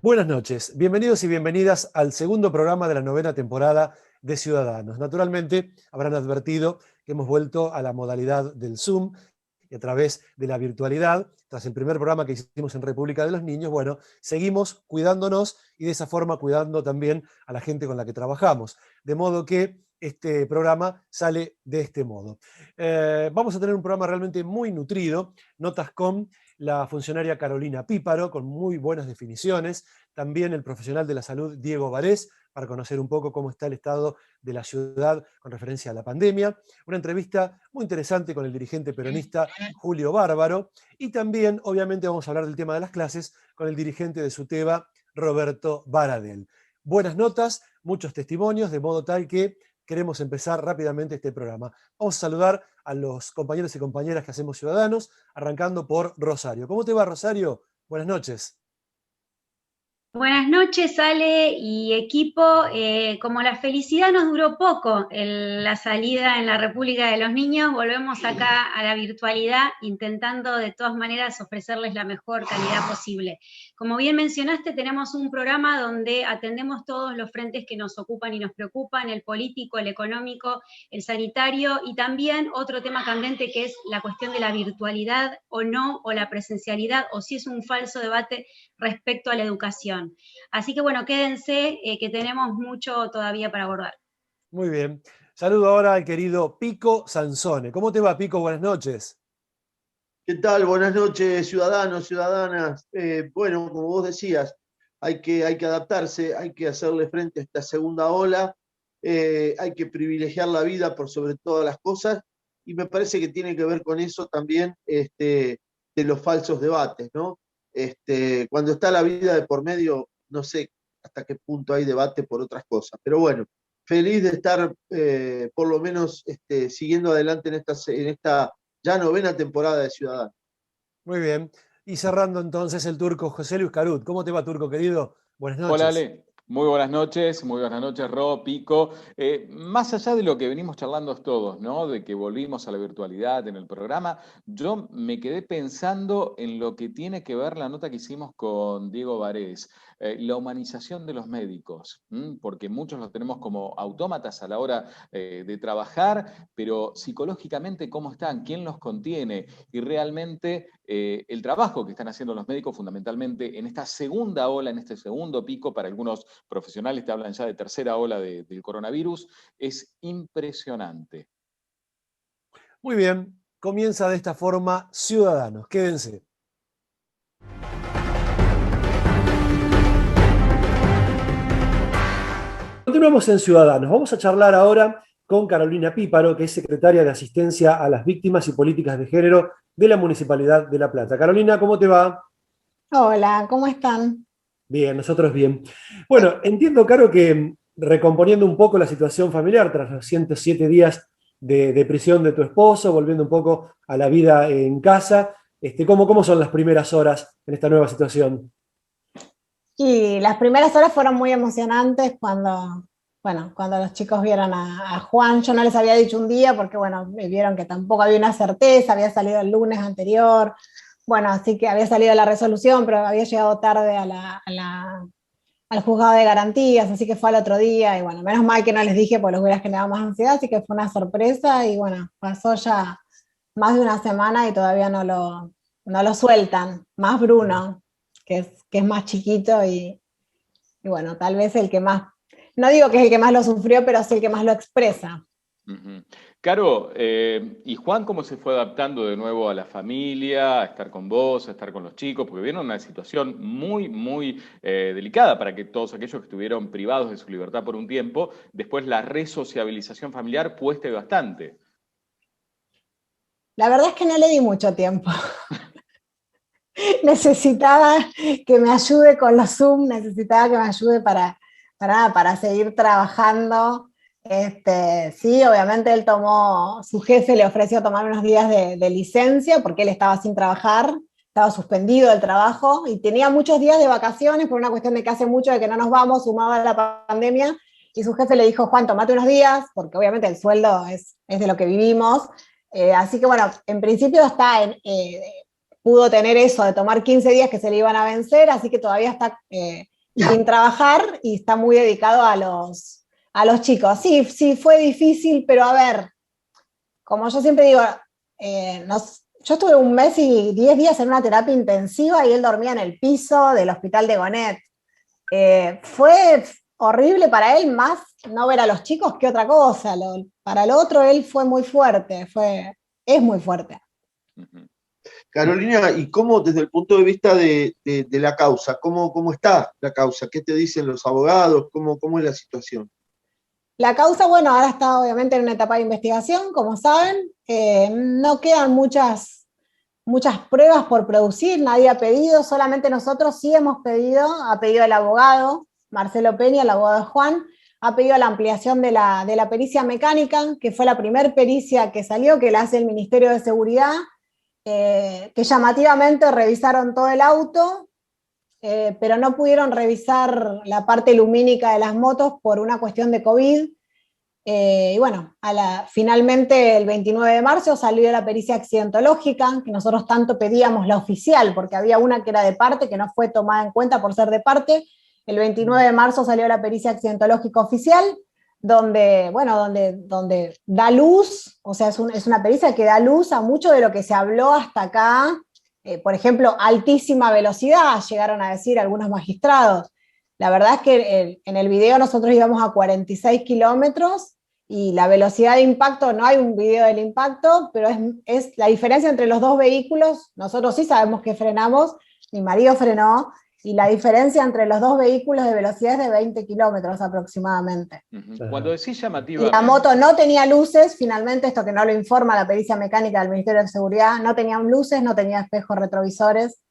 Buenas noches, bienvenidos y bienvenidas al segundo programa de la novena temporada de Ciudadanos. Naturalmente, habrán advertido que hemos vuelto a la modalidad del Zoom y a través de la virtualidad. Tras el primer programa que hicimos en República de los Niños, bueno, seguimos cuidándonos y de esa forma cuidando también a la gente con la que trabajamos. De modo que este programa sale de este modo. Vamos a tener un programa realmente muy nutrido, notas con la funcionaria Carolina Píparo, con muy buenas definiciones, también el profesional de la salud Diego Varés, para conocer un poco cómo está el estado de la ciudad con referencia a la pandemia, una entrevista muy interesante con el dirigente peronista Julio Bárbaro, y también, obviamente, vamos a hablar del tema de las clases con el dirigente de SUTEBA, Roberto Baradel. Buenas notas, muchos testimonios, de modo tal que queremos empezar rápidamente este programa. Vamos a saludar a los compañeros y compañeras que hacemos Ciudadanos, arrancando por Rosario. ¿Cómo te va, Rosario? Buenas noches. Buenas noches, Ale y equipo. Como la felicidad nos duró poco la salida en la República de los Niños, volvemos acá a la virtualidad intentando de todas maneras ofrecerles la mejor calidad posible. Como bien mencionaste, tenemos un programa donde atendemos todos los frentes que nos ocupan y nos preocupan, el político, el económico, el sanitario y también otro tema candente que es la cuestión de la virtualidad o no, o la presencialidad, o si es un falso debate respecto a la educación. Así que bueno, quédense, que tenemos mucho todavía para abordar. Muy bien. Saludo ahora al querido Pico Sansone. ¿Cómo te va, Pico? Buenas noches. ¿Qué tal? Buenas noches, ciudadanos, ciudadanas. Bueno, como vos decías, hay que adaptarse, hay que hacerle frente a esta segunda ola, hay que privilegiar la vida por sobre todas las cosas, y me parece que tiene que ver con eso también de los falsos debates, ¿no? Cuando está la vida de por medio, no sé hasta qué punto hay debate por otras cosas, pero bueno, feliz de estar por lo menos siguiendo adelante en esta ya novena temporada de Ciudadanos. Muy bien. Y cerrando entonces el turco José Luis Carut. ¿Cómo te va, turco querido? Buenas Hola noches. Ale, muy buenas noches Ro, Pico. Más allá de lo que venimos charlando todos, ¿no? De que volvimos a la virtualidad en el programa, yo me quedé pensando en lo que tiene que ver la nota que hicimos con Diego Varés, la humanización de los médicos, porque muchos los tenemos como autómatas a la hora de trabajar, pero psicológicamente ¿cómo están? ¿Quién los contiene? Y realmente el trabajo que están haciendo los médicos fundamentalmente en esta segunda ola, en este segundo pico, para algunos profesionales te hablan ya de tercera ola del coronavirus, es impresionante. Muy bien. Comienza de esta forma Ciudadanos. Quédense. Continuamos en Ciudadanos. Vamos a charlar ahora con Carolina Píparo, que es secretaria de Asistencia a las Víctimas y Políticas de Género de la Municipalidad de La Plata. Carolina, ¿cómo te va? Hola, ¿cómo están? Bien, nosotros bien. Bueno, entiendo, Caro, que recomponiendo un poco la situación familiar tras los 107 días de prisión de tu esposo, volviendo un poco a la vida en casa, ¿cómo son las primeras horas en esta nueva situación? Y las primeras horas fueron muy emocionantes cuando los chicos vieron a Juan. Yo no les había dicho un día porque, bueno, vieron que tampoco había una certeza, había salido el lunes anterior, bueno, así que había salido la resolución, pero había llegado tarde al juzgado de garantías, así que fue al otro día, y bueno, menos mal que no les dije porque les hubiera generado más ansiedad, así que fue una sorpresa, y bueno, pasó ya más de una semana y todavía no lo sueltan, más Bruno, que es más chiquito y bueno, tal vez el que más, no digo que es el que más lo sufrió, pero sí el que más lo expresa. Uh-huh. Caro, ¿y Juan cómo se fue adaptando de nuevo a la familia, a estar con vos, a estar con los chicos? Porque vieron una situación muy, muy delicada para que todos aquellos que estuvieron privados de su libertad por un tiempo, después la resociabilización familiar cueste bastante. La verdad es que no le di mucho tiempo. Necesitaba que me ayude con los Zoom, necesitaba que me ayude para seguir trabajando. Sí, obviamente él su jefe le ofreció tomar unos días de licencia porque él estaba sin trabajar, estaba suspendido del trabajo y tenía muchos días de vacaciones por una cuestión de que hace mucho de que no nos vamos, sumaba la pandemia, y su jefe le dijo: Juan, tomate unos días, porque obviamente el sueldo es de lo que vivimos. Así que bueno, en principio pudo tener eso de tomar 15 días que se le iban a vencer, así que todavía está sin trabajar y está muy dedicado a los chicos. Sí, fue difícil, pero a ver, como yo siempre digo, yo estuve 1 mes y 10 días en una terapia intensiva y él dormía en el piso del hospital de Gonet. Fue horrible para él, más no ver a los chicos que otra cosa. Para el otro él fue muy fuerte, es muy fuerte. Carolina, ¿y cómo desde el punto de vista de la causa, cómo está la causa? ¿Qué te dicen los abogados? ¿Cómo es la situación? La causa, bueno, ahora está obviamente en una etapa de investigación, como saben. No quedan muchas pruebas por producir, nadie ha pedido, solamente nosotros sí hemos pedido, ha pedido el abogado, Marcelo Peña, el abogado de Juan, ha pedido la ampliación de la pericia mecánica, que fue la primera pericia que salió, que la hace el Ministerio de Seguridad, que llamativamente revisaron todo el auto, pero no pudieron revisar la parte lumínica de las motos por una cuestión de COVID. Y bueno, finalmente el 29 de marzo salió la pericia accidentológica, que nosotros tanto pedíamos la oficial, porque había una que era de parte, que no fue tomada en cuenta por ser de parte. El 29 de marzo salió la pericia accidentológica oficial, donde da luz, o sea, es una pericia que da luz a mucho de lo que se habló hasta acá. Por ejemplo, altísima velocidad, llegaron a decir algunos magistrados. La verdad es que en el video nosotros íbamos a 46 kilómetros y la velocidad de impacto, no hay un video del impacto, pero es la diferencia entre los dos vehículos. Nosotros sí sabemos que frenamos, mi marido frenó, y la diferencia entre los dos vehículos de velocidad es de 20 kilómetros aproximadamente. Cuando decís llamativamente... La moto no tenía luces, finalmente, esto que no lo informa la pericia mecánica del Ministerio de Seguridad, no tenían luces, no tenía espejos retrovisores.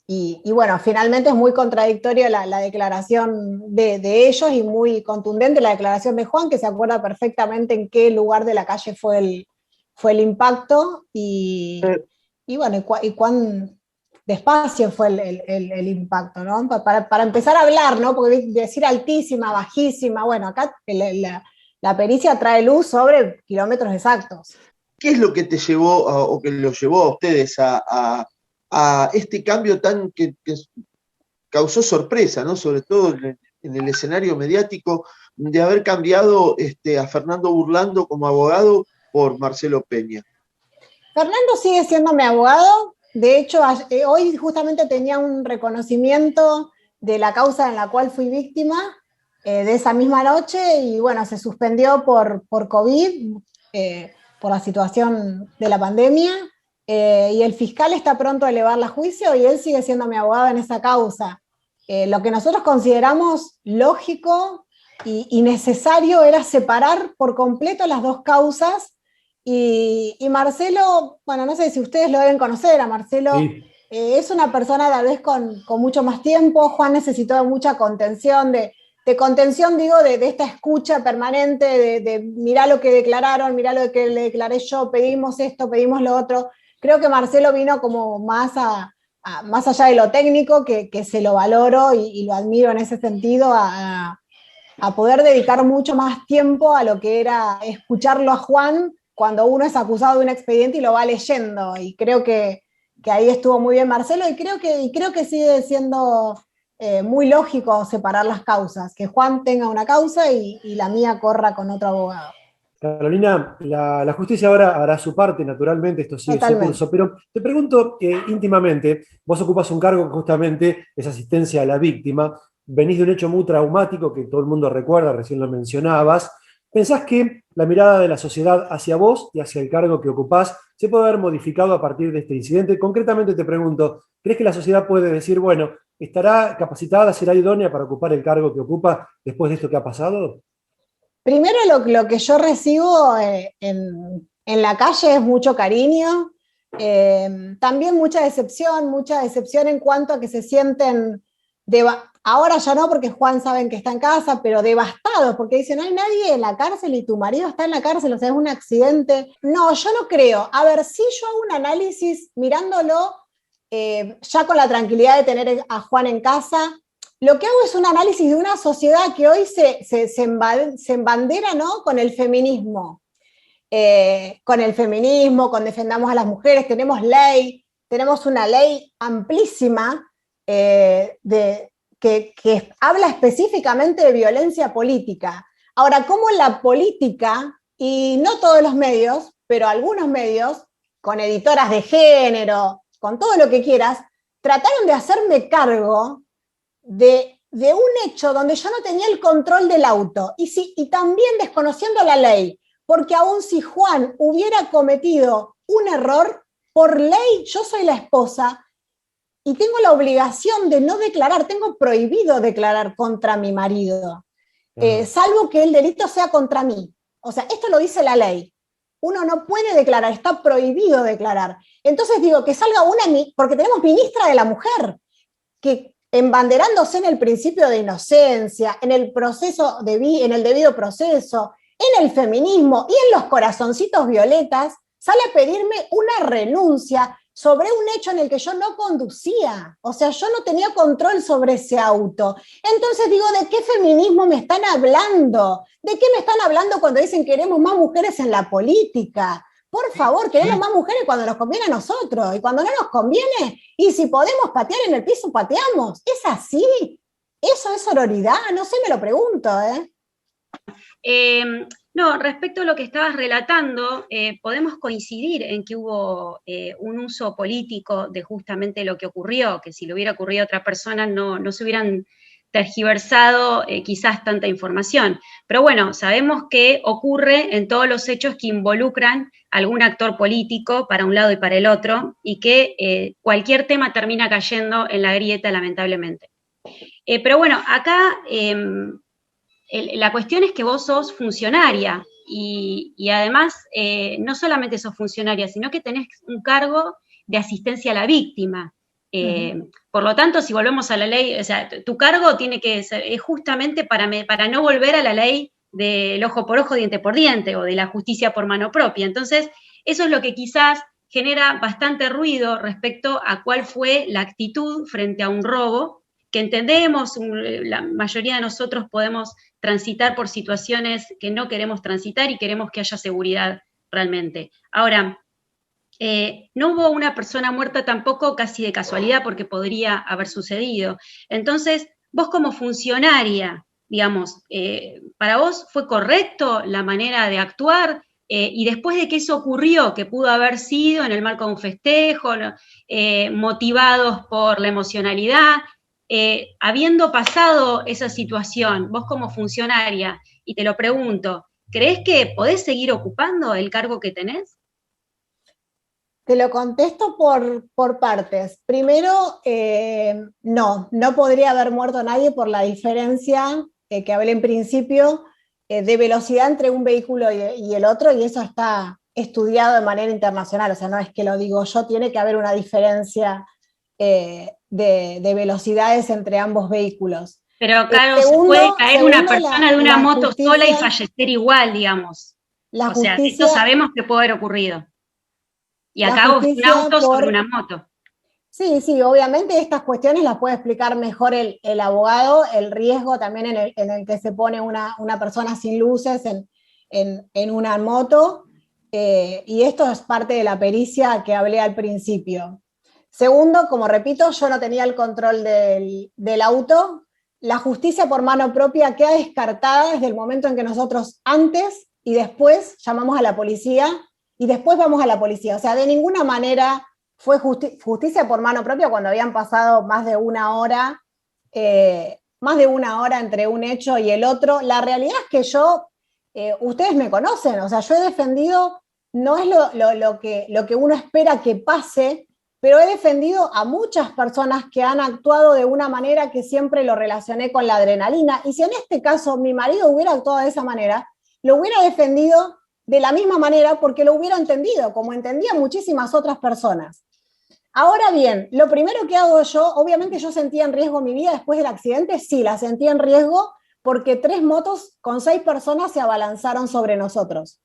Y bueno, finalmente es muy contradictoria la declaración de ellos y muy contundente la declaración de Juan, que se acuerda perfectamente en qué lugar de la calle fue el impacto y bueno, y cuán despacio fue el impacto, ¿no? Para empezar a hablar, ¿no? Porque decir altísima, bajísima, bueno, acá la pericia trae luz sobre kilómetros exactos. ¿Qué es lo que te llevó o que los llevó a ustedes a este cambio que causó sorpresa, ¿no? Sobre todo en el escenario mediático, de haber cambiado a Fernando Burlando como abogado por Marcelo Peña? Fernando sigue siendo mi abogado. De hecho, hoy justamente tenía un reconocimiento de la causa en la cual fui víctima de esa misma noche y bueno, se suspendió por COVID, por la situación de la pandemia. Y el fiscal está pronto a elevarla a juicio y él sigue siendo mi abogado en esa causa. Lo que nosotros consideramos lógico y necesario era separar por completo las dos causas y Marcelo, bueno, no sé si ustedes lo deben conocer, a Marcelo sí. Es una persona tal vez con mucho más tiempo. Juan necesitó mucha contención, de contención digo, de esta escucha permanente, de mirá lo que declararon, mirá lo que le declaré yo, pedimos esto, pedimos lo otro. Creo que Marcelo vino como más allá de lo técnico, que se lo valoro y lo admiro en ese sentido, a poder dedicar mucho más tiempo a lo que era escucharlo a Juan cuando uno es acusado de un expediente y lo va leyendo. Y creo que ahí estuvo muy bien Marcelo y creo que sigue siendo muy lógico separar las causas, que Juan tenga una causa y la mía corra con otro abogado. Carolina, la justicia ahora hará su parte, naturalmente, esto sigue su curso, pero te pregunto íntimamente, vos ocupas un cargo que justamente es asistencia a la víctima, venís de un hecho muy traumático que todo el mundo recuerda, recién lo mencionabas. ¿Pensás que la mirada de la sociedad hacia vos y hacia el cargo que ocupás se puede haber modificado a partir de este incidente? Concretamente te pregunto, ¿crees que la sociedad puede decir, bueno, estará capacitada, será idónea para ocupar el cargo que ocupa después de esto que ha pasado? Primero lo que yo recibo en la calle es mucho cariño, también mucha decepción en cuanto a que se sienten, ahora ya no porque Juan saben que está en casa, pero devastados, porque dicen, no hay nadie en la cárcel y tu marido está en la cárcel, o sea, es un accidente. No, yo no creo. A ver, si yo hago un análisis mirándolo, ya con la tranquilidad de tener a Juan en casa, lo que hago es un análisis de una sociedad que hoy se embandera, ¿no?, con el feminismo. Con defendamos a las mujeres, tenemos una ley amplísima de que habla específicamente de violencia política. Ahora, ¿cómo la política, y no todos los medios, pero algunos medios, con editoras de género, con todo lo que quieras, trataron de hacerme cargo de un hecho donde yo no tenía el control del auto, y también desconociendo la ley, porque aun si Juan hubiera cometido un error, por ley yo soy la esposa y tengo la obligación de no declarar, tengo prohibido declarar contra mi marido, salvo que el delito sea contra mí. O sea, esto lo dice la ley. Uno no puede declarar, está prohibido declarar. Entonces digo, que salga porque tenemos ministra de la mujer, que embanderándose en el principio de inocencia, en el proceso en el debido proceso, en el feminismo y en los corazoncitos violetas, sale a pedirme una renuncia sobre un hecho en el que yo no conducía. O sea, yo no tenía control sobre ese auto. Entonces digo, ¿de qué feminismo me están hablando? ¿De qué me están hablando cuando dicen queremos más mujeres en la política? Por favor, queremos más mujeres cuando nos conviene a nosotros, y cuando no nos conviene, y si podemos patear en el piso, pateamos. ¿Es así? ¿Eso es sororidad? No sé, me lo pregunto, No, respecto a lo que estabas relatando, podemos coincidir en que hubo un uso político de justamente lo que ocurrió, que si le hubiera ocurrido a otra persona no se hubieran tergiversado quizás tanta información. Pero bueno, sabemos que ocurre en todos los hechos que involucran a algún actor político para un lado y para el otro, y que cualquier tema termina cayendo en la grieta, lamentablemente. Pero bueno, acá la cuestión es que vos sos funcionaria, y además no solamente sos funcionaria, sino que tenés un cargo de asistencia a la víctima. Por lo tanto, si volvemos a la ley, o sea, tu cargo tiene que ser justamente para no volver a la ley del ojo por ojo, diente por diente, o de la justicia por mano propia. Entonces, eso es lo que quizás genera bastante ruido respecto a cuál fue la actitud frente a un robo, que entendemos, la mayoría de nosotros podemos transitar por situaciones que no queremos transitar y queremos que haya seguridad realmente. Ahora, no hubo una persona muerta tampoco casi de casualidad, porque podría haber sucedido. Entonces, vos como funcionaria, digamos, ¿para vos fue correcto la manera de actuar? Y después de que eso ocurrió, que pudo haber sido en el marco de un festejo, motivados por la emocionalidad, habiendo pasado esa situación, vos como funcionaria, y te lo pregunto, ¿creés que podés seguir ocupando el cargo que tenés? Te lo contesto por partes. Primero, no podría haber muerto nadie por la diferencia que hablé en principio de velocidad entre un vehículo y el otro, y eso está estudiado de manera internacional, o sea, no es que lo digo yo, tiene que haber una diferencia de velocidades entre ambos vehículos. Pero claro, puede caer una persona de una moto sola y fallecer igual, digamos. O sea, esto sabemos que puede haber ocurrido. Y acá un auto sobre una moto. Sí, obviamente estas cuestiones las puede explicar mejor el abogado, el riesgo también en el que se pone una persona sin luces en una moto, y esto es parte de la pericia que hablé al principio. Segundo, como repito, yo no tenía el control del auto. La justicia por mano propia queda descartada desde el momento en que nosotros antes y después llamamos a la policía, y después vamos a la policía. O sea, de ninguna manera fue justicia por mano propia cuando habían pasado más de una hora entre un hecho y el otro. La realidad es que yo, ustedes me conocen, o sea, yo he defendido, no es lo que uno espera que pase, pero he defendido a muchas personas que han actuado de una manera que siempre lo relacioné con la adrenalina, y si en este caso mi marido hubiera actuado de esa manera, lo hubiera defendido de la misma manera porque lo hubiera entendido, como entendían muchísimas otras personas. Ahora bien, lo primero que hago yo, obviamente yo sentía en riesgo mi vida después del accidente, sí, la sentí en riesgo porque 3 motos con 6 personas se abalanzaron sobre nosotros.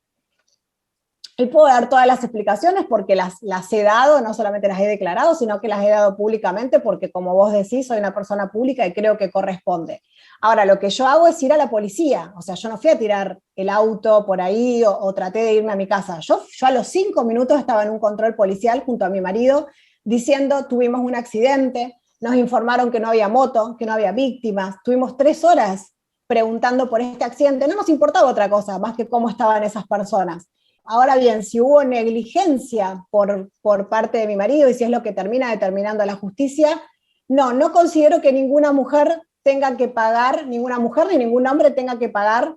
Y puedo dar todas las explicaciones porque las he dado, no solamente las he declarado, sino que las he dado públicamente porque, como vos decís, soy una persona pública y creo que corresponde. Ahora, lo que yo hago es ir a la policía, o sea, yo no fui a tirar el auto por ahí o traté de irme a mi casa. Yo a los 5 minutos estaba en un control policial junto a mi marido diciendo, tuvimos un accidente, nos informaron que no había moto, que no había víctimas, tuvimos 3 horas preguntando por este accidente, no nos importaba otra cosa más que cómo estaban esas personas. Ahora bien, si hubo negligencia por parte de mi marido y si es lo que termina determinando la justicia, no considero que ninguna mujer tenga que pagar, ninguna mujer ni ningún hombre tenga que pagar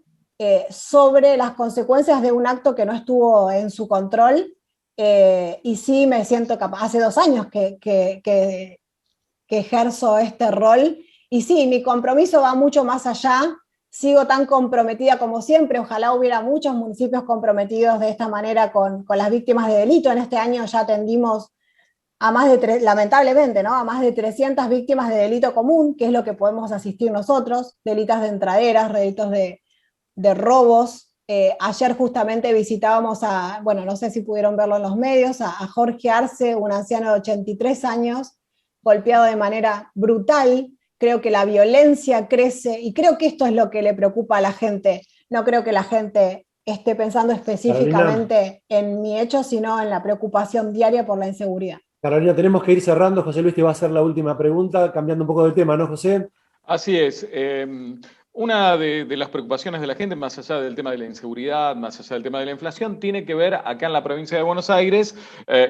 sobre las consecuencias de un acto que no estuvo en su control, y sí me siento capaz, hace 2 años que ejerzo este rol, y sí, mi compromiso va mucho más allá, sigo tan comprometida como siempre, ojalá hubiera muchos municipios comprometidos de esta manera con las víctimas de delito. En este año ya atendimos a más de, lamentablemente, ¿no?, a más de 300 víctimas de delito común, que es lo que podemos asistir nosotros, delitos de entraderas, delitos de robos. Ayer justamente visitábamos bueno, no sé si pudieron verlo en los medios, a Jorge Arce, un anciano de 83 años, golpeado de manera brutal. Creo que la violencia crece y creo que esto es lo que le preocupa a la gente. No creo que la gente esté pensando específicamente en mi hecho, sino en la preocupación diaria por la inseguridad. Carolina, tenemos que ir cerrando. José Luis te va a hacer la última pregunta, cambiando un poco de tema, ¿no, José? Así es. Una de las preocupaciones de la gente, más allá del tema de la inseguridad, más allá del tema de la inflación, tiene que ver acá en la provincia de Buenos Aires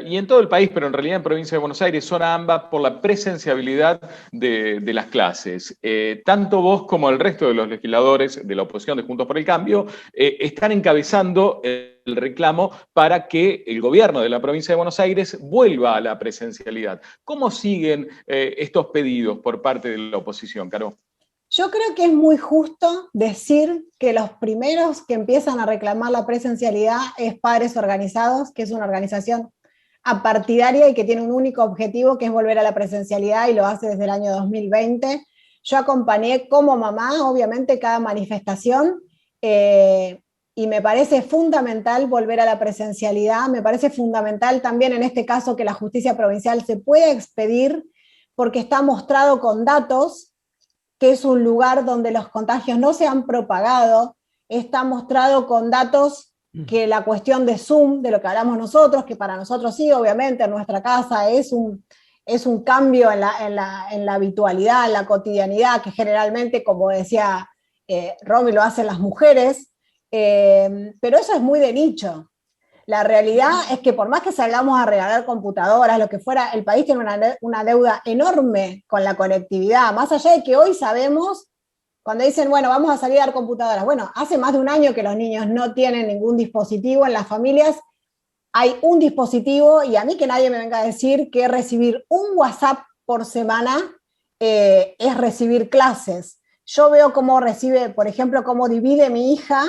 y en todo el país, pero en realidad en provincia de Buenos Aires, zona AMBA, por la presenciabilidad de las clases. Tanto vos como el resto de los legisladores de la oposición de Juntos por el Cambio están encabezando el reclamo para que el gobierno de la provincia de Buenos Aires vuelva a la presencialidad. ¿Cómo siguen estos pedidos por parte de la oposición, Caro? Yo creo que es muy justo decir que los primeros que empiezan a reclamar la presencialidad es Padres Organizados, que es una organización apartidaria y que tiene un único objetivo, que es volver a la presencialidad, y lo hace desde el año 2020. Yo acompañé como mamá, obviamente, cada manifestación, y me parece fundamental volver a la presencialidad. Me parece fundamental también en este caso que la justicia provincial se pueda expedir, porque está mostrado con datos que es un lugar donde los contagios no se han propagado. Está mostrado con datos que la cuestión de Zoom, de lo que hablamos nosotros, que para nosotros sí, obviamente, en nuestra casa es un cambio en la habitualidad, en la cotidianidad, que generalmente, como decía Romy, lo hacen las mujeres, pero eso es muy de nicho. La realidad es que por más que salgamos a regalar computadoras, lo que fuera, el país tiene una deuda enorme con la conectividad, más allá de que hoy sabemos, cuando dicen, bueno, vamos a salir a dar computadoras, bueno, hace más de un año que los niños no tienen ningún dispositivo. En las familias hay un dispositivo, y a mí que nadie me venga a decir que recibir un WhatsApp por semana es recibir clases. Yo veo cómo recibe, por ejemplo, cómo divide mi hija,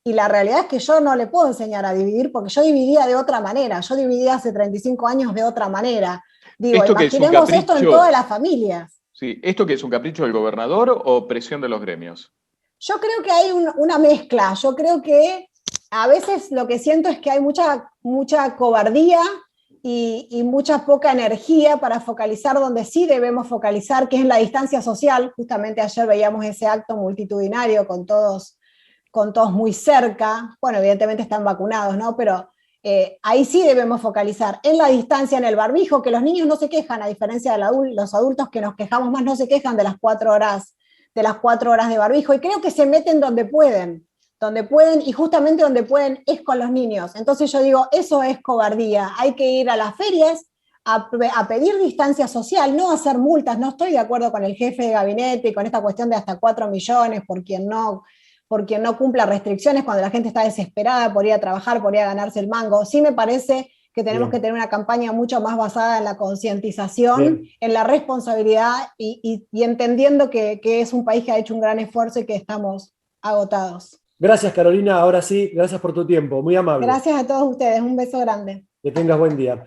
y la realidad es que yo no le puedo enseñar a dividir, porque yo dividía de otra manera, yo dividía hace 35 años de otra manera. Digo, imaginemos esto en todas las familias. Sí, ¿esto que es un capricho del gobernador o presión de los gremios? Yo creo que hay una mezcla. Yo creo que a veces lo que siento es que hay mucha cobardía y mucha poca energía para focalizar donde sí debemos focalizar, que es en la distancia social. Justamente ayer veíamos ese acto multitudinario con todos muy cerca. Bueno, evidentemente están vacunados, ¿no? Pero ahí sí debemos focalizar en la distancia, en el barbijo, que los niños no se quejan, a diferencia de los adultos que nos quejamos más, no se quejan de las 4 horas de barbijo, y creo que se meten donde pueden, y justamente donde pueden es con los niños. Entonces yo digo, eso es cobardía. Hay que ir a las ferias a pedir distancia social, no hacer multas. No estoy de acuerdo con el jefe de gabinete y con esta cuestión de hasta 4 millones por quien no cumpla restricciones, cuando la gente está desesperada por ir a trabajar, por ir a ganarse el mango. Sí me parece que tenemos que tener una campaña mucho más basada en la concientización, en la responsabilidad y entendiendo que es un país que ha hecho un gran esfuerzo y que estamos agotados. Gracias, Carolina. Ahora sí, gracias por tu tiempo. Muy amable. Gracias a todos ustedes. Un beso grande. Que tengas buen día.